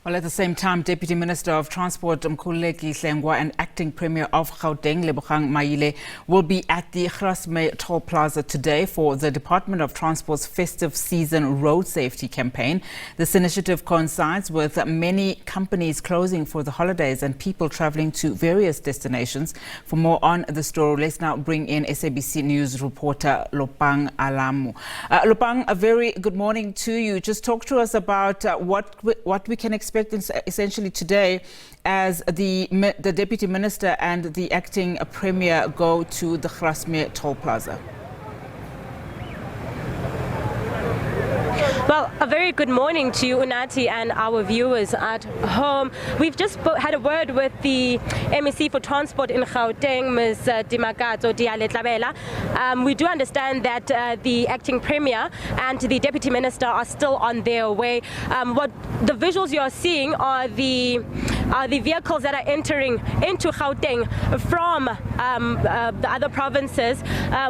Well, at the same time, Deputy Minister of Transport Mkhuleko Hlengwa and Acting Premier of Gauteng, Lebogang, Maile, will be at the Grasmere toll plaza today for the Department of Transport's festive season road safety campaign. This initiative coincides with many companies closing for the holidays and people travelling to various destinations. For more on the story, let's now bring in SABC News reporter Lopang Alamu. Lopang, a very good morning to you. Just talk to us about what we can expect essentially today as the Deputy Minister and the Acting Premier go to the Grasmere toll plaza. Well, a very good morning to you, Unati, and our viewers at home. We've just had a word with the MEC for Transport in Gauteng, Ms. Dimakato Dialetlabela. We do understand that the Acting Premier and the Deputy Minister are still on their way. What the visuals you are seeing are the vehicles that are entering into Gauteng from the other provinces.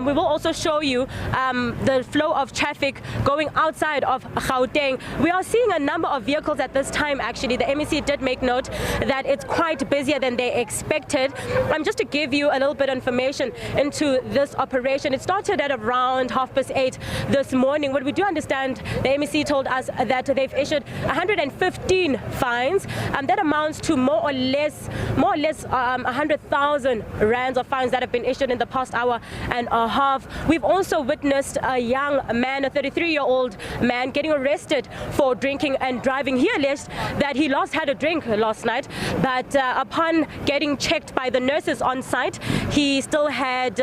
We will also show you the flow of traffic going outside of Gauteng. We are seeing a number of vehicles at this time. Actually, the MEC did make note that it's quite busier than they expected. Just to give you a little bit of information into this operation, it started at around 8:30 this morning. What we do understand, the MEC told us that they've issued 115 fines. That amounts to more or less 100,000 rands of fines that have been issued in the past hour and a half. We've also witnessed a young man, a 33-year-old man, getting arrested for drinking and driving. He alleged that he had a drink last night, but upon getting checked by the nurses on site, he still had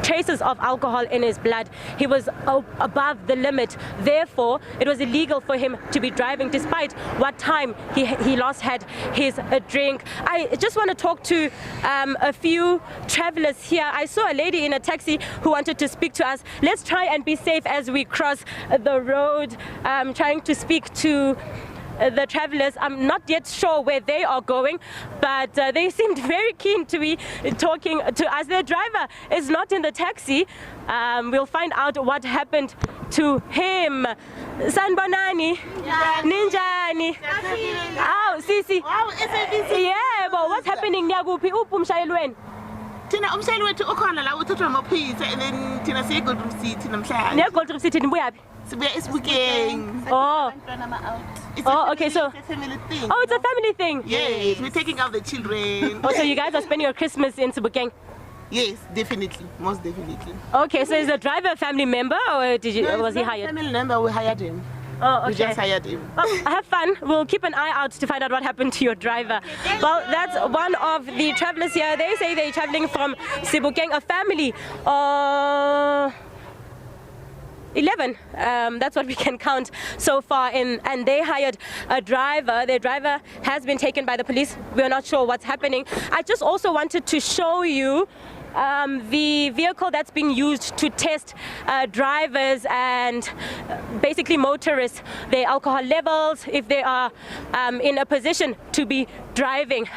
traces of alcohol in his blood. He was above the limit. Therefore, it was illegal for him to be driving despite what time he last had his drink. I just want to talk to a few travelers here. I saw a lady in a taxi who wanted to speak to us. Let's try and be safe as we cross the road. Trying to speak to the travelers. I'm not yet sure where they are going, but they seemed very keen to be talking to us. Their driver is not in the taxi. We'll find out what happened to him. Sanbonani, Ninjani. Oh, Sisi. Yeah, but what's happening? Nyagupi upumshayelweni. Tina umshayeli wethu ukhona la uthathwa amaphisa and then Tina siye Gold City namhlanje. Ne Gold City nibuyapi? Sibuya eSibukeng. Oh, okay, so it's a family thing. Oh, it's a family thing. Yes, we're taking out the children. Oh, so you guys are spending your Christmas in Lebogang? Yes, definitely, most definitely. Okay, so is the driver a family member or was he hired? Family member, we hired him. Oh, okay. We just hired him. Well, have fun. We'll keep an eye out to find out what happened to your driver. Well, that's one of the travelers here. They say they're traveling from Lebogang, a family. 11. That's what we can count so far in, and they hired a driver. Their driver has been taken by the police. We're not sure what's happening. I just also wanted to show you the vehicle that's being used to test drivers and basically motorists, their alcohol levels, if they are in a position to be driving.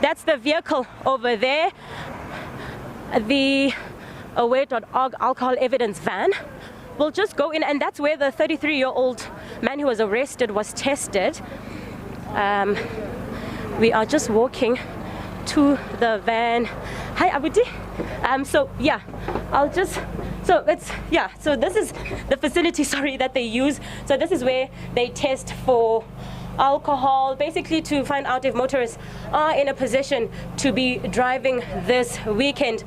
That's the vehicle over there, the aware.org alcohol evidence van. We'll just go in, and that's where the 33-year-old man who was arrested was tested. We are just walking to the van. Hi, Abudi. So yeah, so this is the facility, that they use. So this is where they test for alcohol, basically to find out if motorists are in a position to be driving this weekend.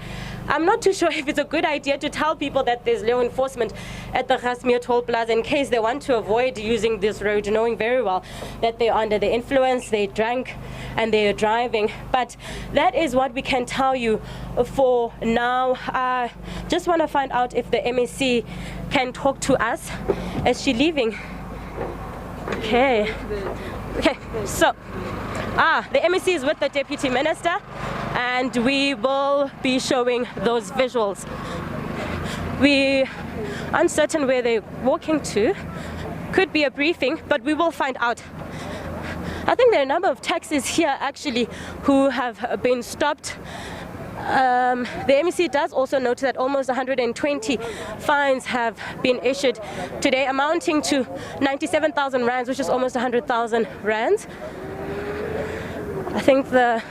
I'm not too sure if it's a good idea to tell people that there's law enforcement at the Grasmere toll plaza in case they want to avoid using this road, knowing very well that they're under the influence, they drank and they're driving. But that is what we can tell you for now. Just want to find out if the MEC can talk to us. Is she leaving? Okay, so the MEC is with the Deputy Minister, and we will be showing those visuals. We're uncertain where they're walking to. Could be a briefing, but we will find out. I think there are a number of taxis here actually who have been stopped. The MEC does also note that almost 120 fines have been issued today, amounting to 97,000 rands, which is almost 100,000 rands. I think the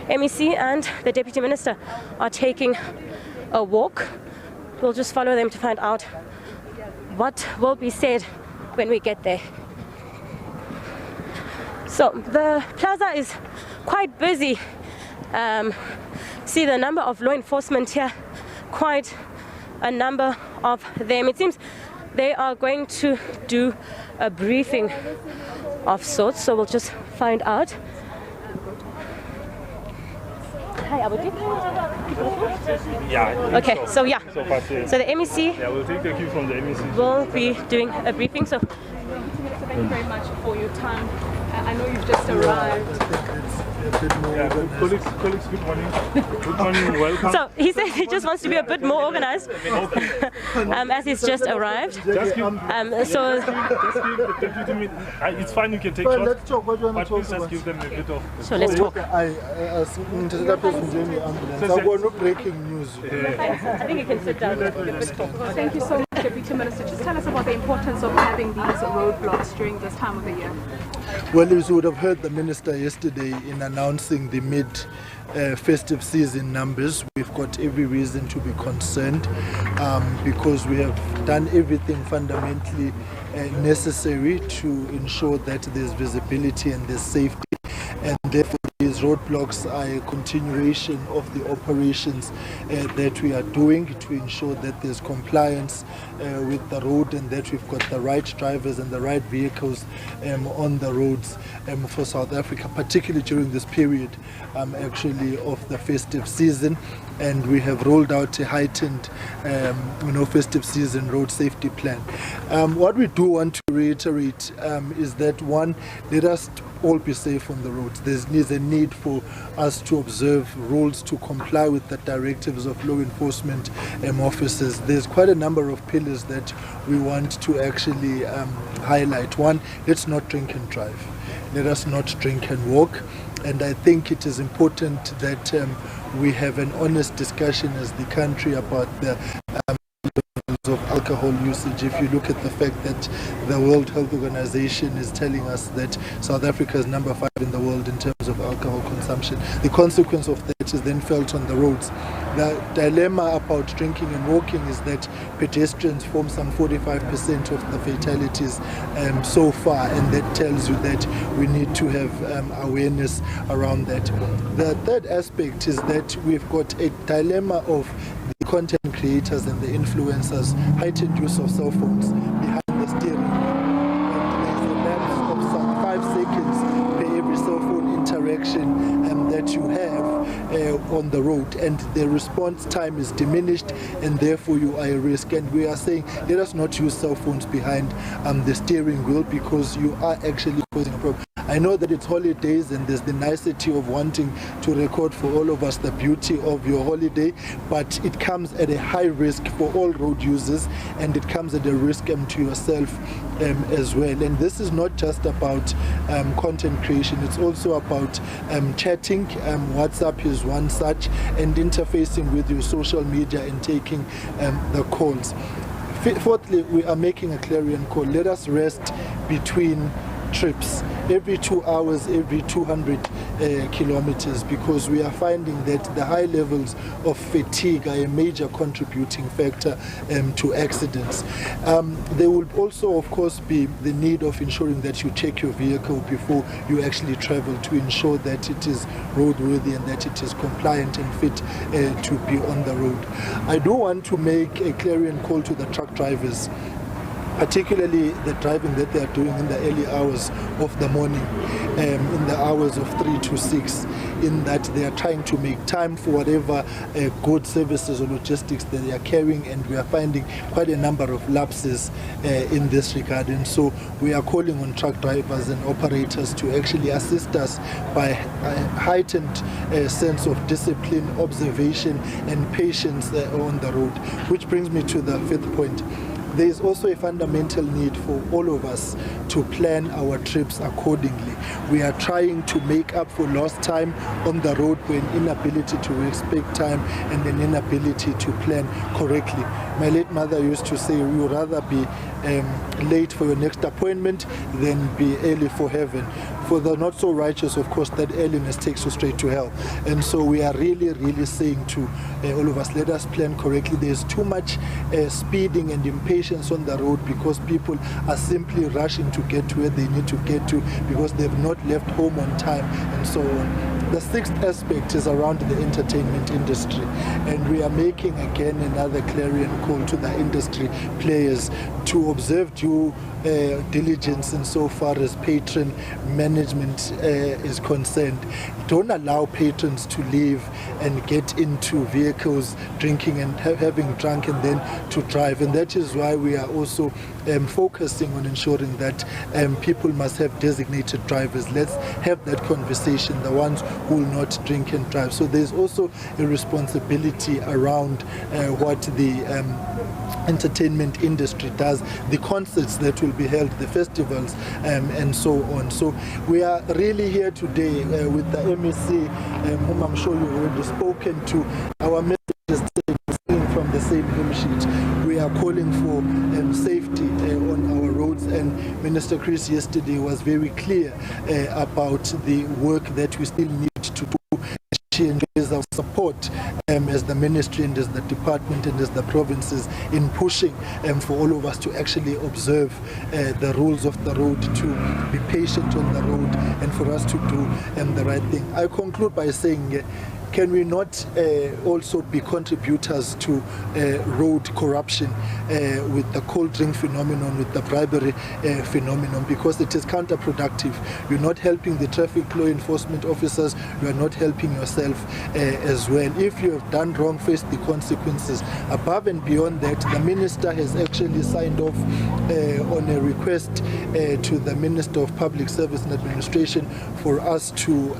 MEC and the Deputy Minister are taking a walk. We'll just follow them to find out what will be said when we get there. So the plaza is quite busy. See the number of law enforcement here, quite a number of them. It seems they are going to do a briefing of sorts, so we'll just find out. Hi, Abuti. Yeah. Okay, so yeah. So the MEC. Yeah, we'll take the cue from the MEC. Will be doing a briefing. So. Thank you very much for your time. I know you've just arrived. Yeah, colleagues, good morning. Good morning, welcome. So he said he just wants to be a bit more organized as he's just arrived. Just give the deputy, it's fine, you can take shots. Let's talk. What do you want But to talk please just about? give them a bit of... So let's talk. I want no breaking news. I think you can sit down. Thank you so much, Deputy Minister. Just tell us about the importance of having these roadblocks during this time of the year. Well, you would have heard the Minister yesterday in announcing the mid-festive season numbers. We've got every reason to be concerned because we have done everything fundamentally necessary to ensure that there's visibility and there's safety, and therefore these roadblocks are a continuation of the operations that we are doing to ensure that there's compliance with the road and that we've got the right drivers and the right vehicles on the roads for South Africa, particularly during this period actually of the festive season. And we have rolled out a heightened festive season road safety plan. What we do want to reiterate is that, one, let us all be safe on the roads. There's a need for us to observe rules, to comply with the directives of law enforcement officers. There's quite a number of pillars that we want to actually highlight. One, let's not drink and drive. Let us not drink and walk. And I think it is important that we have an honest discussion as the country about the of alcohol usage. If you look at the fact that the World Health Organization is telling us that South Africa is number 5 in the world in terms of alcohol consumption, the consequence of that is then felt on the roads. The dilemma about drinking and walking is that pedestrians form some 45% of the fatalities so far, and that tells you that we need to have awareness around that. The third aspect is that we've got a dilemma of the content creators and the influencers, heightened use of cell phones behind the steering, and there's a lapse of some 5 seconds per every cell phone interaction that you have on the road, and the response time is diminished, and therefore you are at risk. And we are saying, let us not use cell phones behind the steering wheel, because you are actually causing a problem. I know that it's holidays and there's the nicety of wanting to record for all of us the beauty of your holiday, but it comes at a high risk for all road users, and it comes at a risk to yourself as well. And this is not just about content creation, it's also about chatting. WhatsApp is one such, and interfacing with your social media and taking the calls. Fourthly, we are making a clarion call. Let us rest between trips every 2 hours, every 200 kilometers, because we are finding that the high levels of fatigue are a major contributing factor to accidents. There will also, of course, be the need of ensuring that you check your vehicle before you actually travel, to ensure that it is roadworthy and that it is compliant and fit to be on the road. I do want to make a clarion call to the truck drivers, particularly the driving that they are doing in the early hours of the morning, in the hours of 3 to 6, in that they are trying to make time for whatever goods, services or logistics that they are carrying, and we are finding quite a number of lapses in this regard. And so we are calling on truck drivers and operators to actually assist us by a heightened sense of discipline, observation and patience on the road. Which brings me to the fifth point. there is also a fundamental need for all of us to plan our trips accordingly. We are trying to make up for lost time on the road for an inability to respect time and an inability to plan correctly. My late mother used to say, we would rather be late for your next appointment than be early for heaven. For the not so righteous, of course, that earliness takes you straight to hell. And so we are really saying to all of us, let us plan correctly. There's too much speeding and impatience on the road because people are simply rushing to get to where they need to get to because they've not left home on time and so on. The sixth aspect is around the entertainment industry, and we are making again another clarion call to the industry players to observe due diligence insofar as patron management is concerned. Don't allow patrons to leave and get into vehicles drinking and having drunk and then to drive, and that is why we are also focusing on ensuring that people must have designated drivers. Let's have that conversation, the ones who will not drink and drive. So there's also a responsibility around what the entertainment industry does, the concerts that will be held, the festivals, and so on. So we are really here today with the MEC, whom I'm sure you've already spoken to. Our message is singing from the same hymn sheet. We are calling for safety on our roads, and Minister Chris yesterday was very clear about the work that we still need to do. She enjoys our support as the ministry and as the department and as the provinces in pushing for all of us to actually observe the rules of the road, to be patient on the road, and for us to do the right thing. I conclude by saying, can we not also be contributors to road corruption with the cold drink phenomenon, with the bribery phenomenon, because it is counterproductive. You're not helping the traffic law enforcement officers, you are not helping yourself as well. If you have done wrong, face the consequences. Above and beyond that, the minister has actually signed off on a request to the Minister of Public Service and Administration for us to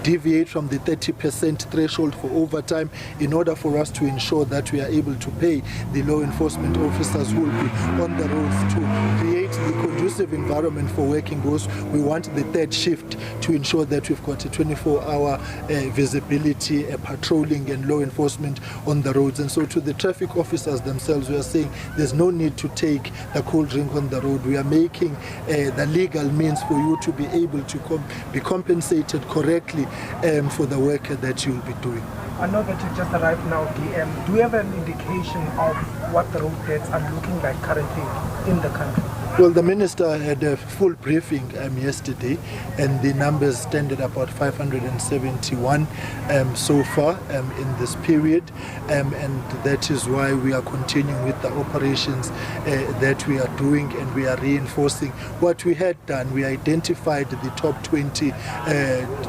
deviate from the 30% threshold for overtime in order for us to ensure that we are able to pay the law enforcement officers who will be on the roads to create the conducive environment for working those. We want the third shift to ensure that we've got a 24-hour visibility, patrolling and law enforcement on the roads. And so to the traffic officers themselves, we are saying there's no need to take the cold drink on the road. We are making the legal means for you to be able to be compensated correctly for the work that you'll be doing. I know that you just arrived now, DM. Do you have an indication of what the road deaths are looking like currently in the country? Well, the minister had a full briefing yesterday, and the numbers stand at about 571 so far in this period, and that is why we are continuing with the operations that we are doing, and we are reinforcing what we had done. We identified the top 20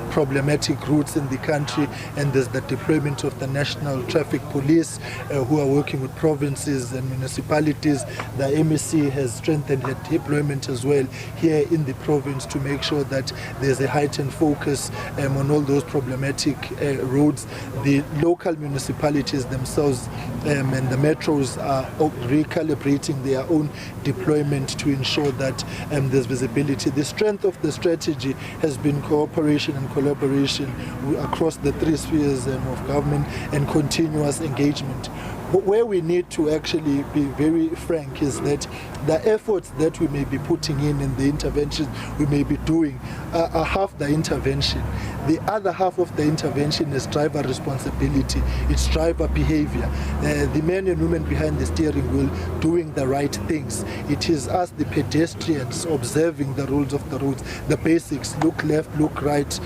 problematic routes in the country, and there's the deployment of the National Traffic Police who are working with provinces and municipalities. The MEC has strengthened her deployment as well here in the province to make sure that there's a heightened focus on all those problematic roads. The local municipalities themselves and the metros are recalibrating their own deployment to ensure that there's visibility. The strength of the strategy has been cooperation and collaboration across the three spheres of government and continuous engagement. But where we need to actually be very frank is that the efforts that we may be putting in and the interventions we may be doing are half the intervention. The other half of the intervention is driver responsibility, it's driver behavior. The men and women behind the steering wheel doing the right things. It is us, the pedestrians, observing the rules of the roads, the basics, look left, look right,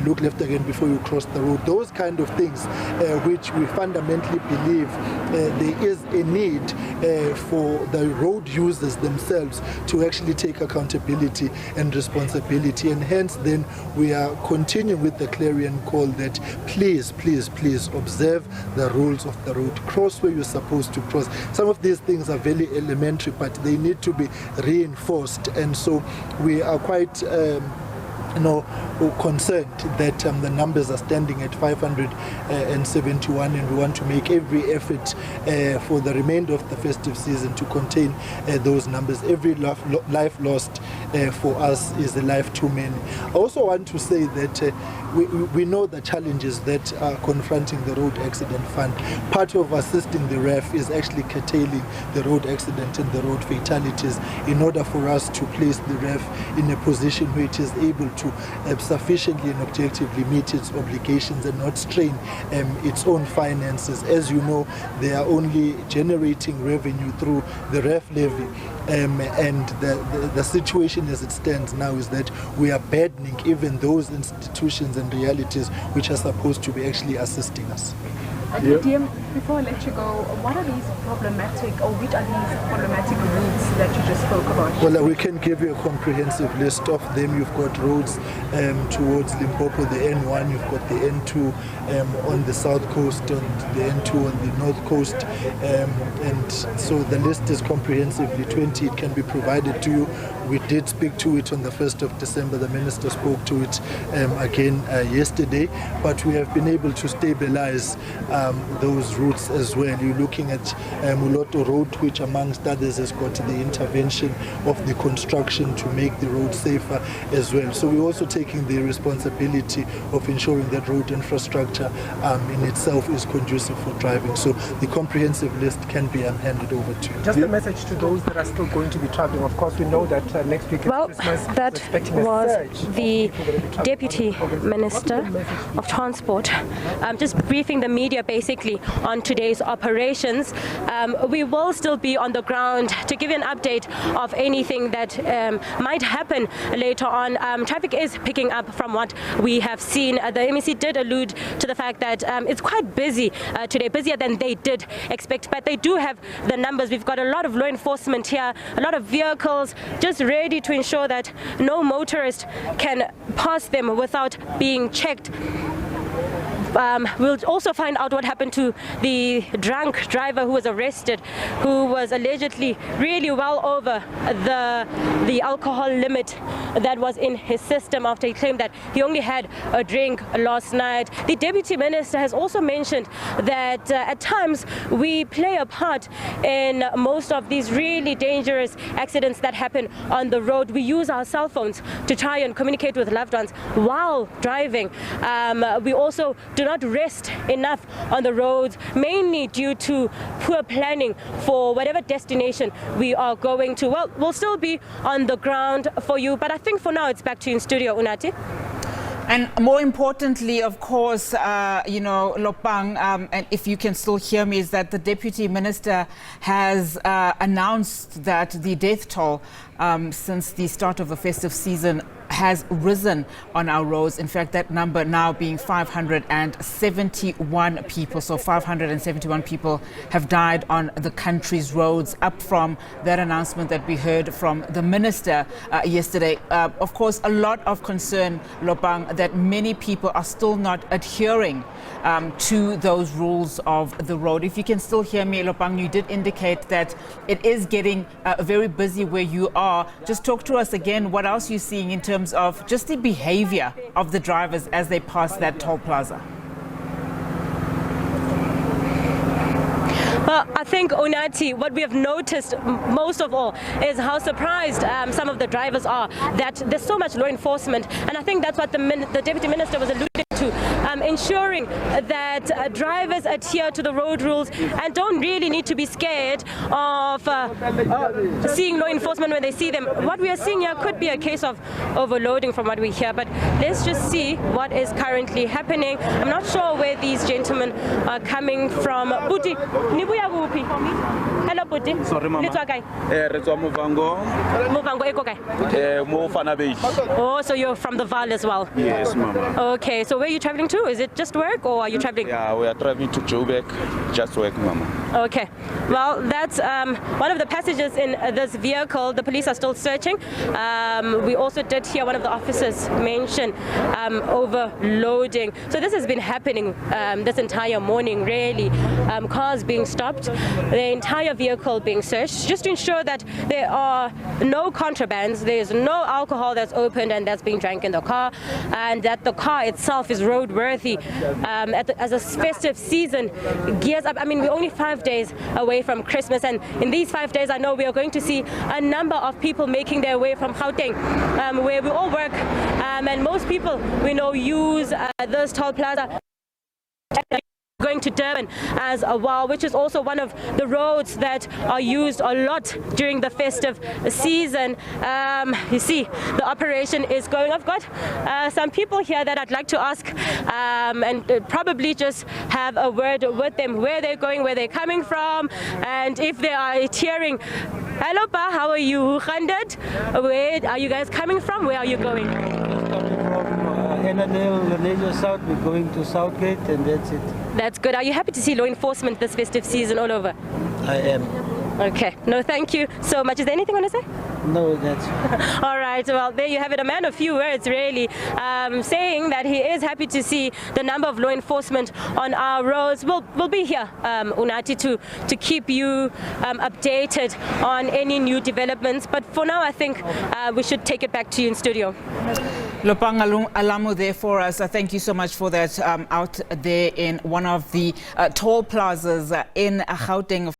look left again before you cross the road. Those kind of things which we fundamentally believe there is a need for the road users themselves to actually take accountability and responsibility, and hence then we are continuing with the clarion call that please observe the rules of the road, cross where you're supposed to cross. Some of these things are very elementary, but they need to be reinforced, and so we are quite concerned that the numbers are standing at 571, and we want to make every effort for the remainder of the festive season to contain those numbers. Every life lost for us is a life too many. I also want to say that we know the challenges that are confronting the Road Accident Fund. Part of assisting the RAF is actually curtailing the road accident and the road fatalities in order for us to place the RAF in a position where it is able to sufficiently and objectively meet its obligations and not strain its own finances. As you know, they are only generating revenue through the RAF levy, and the situation as it stands now is that we are burdening even those institutions and realities which are supposed to be actually assisting us. DM, before I let you go, what are these problematic, or which are these problematic routes that you just spoke about? Well, we can give you a comprehensive list of them. You've got roads towards Limpopo, the N1, you've got the N2 on the south coast, and the N2 on the north coast, and so the list is comprehensively 20. It can be provided to you. We did speak to it on the 1st of December. The Minister spoke to it again yesterday, but we have been able to stabilize those routes as well. You're looking at Muloto Road, which amongst others has got the intervention of the construction to make the road safer as well. So we're also taking the responsibility of ensuring that road infrastructure in itself is conducive for driving. So the comprehensive list can be handed over to you. Just a message to those that are still going to be traveling. Of course, we know that next week is Christmas. That was the Deputy Minister of Transport just briefing the media basically on today's operations. We will still be on the ground to give you an update of anything that might happen later on. Traffic is picking up from what we have seen. The MEC did allude to the fact that it's quite busy today, busier than they did expect, but they do have the numbers. We've got a lot of law enforcement here, a lot of vehicles just ready to ensure that no motorist can pass them without being checked. We'll also find out what happened to the drunk driver who was arrested, who was allegedly really well over the alcohol limit that was in his system after he claimed that he only had a drink last night. The Deputy Minister has also mentioned that at times we play a part in most of these really dangerous accidents that happen on the road. We use our cell phones to try and communicate with loved ones while driving. We also do not rest enough on the roads, mainly due to poor planning for whatever destination we are going to. Well, we'll still be on the ground for you, but I think for now it's back to you in studio, Unati. And more importantly, of course, Lopang, and if you can still hear me, is that the Deputy Minister has announced that the death toll since the start of the festive season has risen on our roads. In fact, that number now being 571 people. So 571 people have died on the country's roads, up from that announcement that we heard from the Minister yesterday. Of course, a lot of concern, Lopang, that many people are still not adhering to those rules of the road. If you can still hear me, Lopang, you did indicate that it is getting very busy where you are. Just talk to us again, what else you're seeing in terms of just the behavior of the drivers as they pass that toll plaza. Well, I think, Onati, what we have noticed most of all is how surprised some of the drivers are that there's so much law enforcement. And I think that's what the Deputy Minister was alluding to, ensuring that drivers adhere to the road rules and don't really need to be scared of seeing law enforcement when they see them. What we are seeing here could be a case of overloading from what we hear, but let's just see what is currently happening. I'm not sure where these gentlemen are coming from. Buti, nibuya bupi? Hello, Buti. Sorry, Mama. Oh, so you're from the Val as well? Yes, Mama. Okay, so where are you traveling to? Is it just work or are you traveling? Yeah, we are traveling to Joburg, just work, Mama. Okay, well, that's one of the passengers in this vehicle. The police are still searching. We also did hear one of the officers mention overloading. So this has been happening this entire morning, really. Cars being stopped, the entire vehicle being searched, just to ensure that there are no contrabands, there's no alcohol that's opened and that's being drank in the car, and that the car itself is roadworthy. As a festive season gears up, I mean, we're only 5 days away from Christmas, and in these 5 days I know we are going to see a number of people making their way from Gauteng, where we all work, and most people we know use this toll plaza going to Durban as well, which is also one of the roads that are used a lot during the festive season. You see, the operation is going. I've got some people here that I'd like to ask and probably just have a word with them, where they're going, where they're coming from, and if they are cheering. Hello, Pa, how are you? Khandad? Where are you guys coming from? Where are you going? Coming from Enadale, South, we're going to Southgate, and that's it. That's good. Are you happy to see law enforcement this festive season all over? I am. Okay. No, thank you so much. Is there anything you want to say? No, that's... All right. Well, there you have it. A man of few words, really, saying that he is happy to see the number of law enforcement on our roads. We'll be here, Unati, to keep you updated on any new developments. But for now, I think we should take it back to you in studio. Lopang, Alamu there for us. Thank you so much for that out there in one of the toll plazas in Gauteng.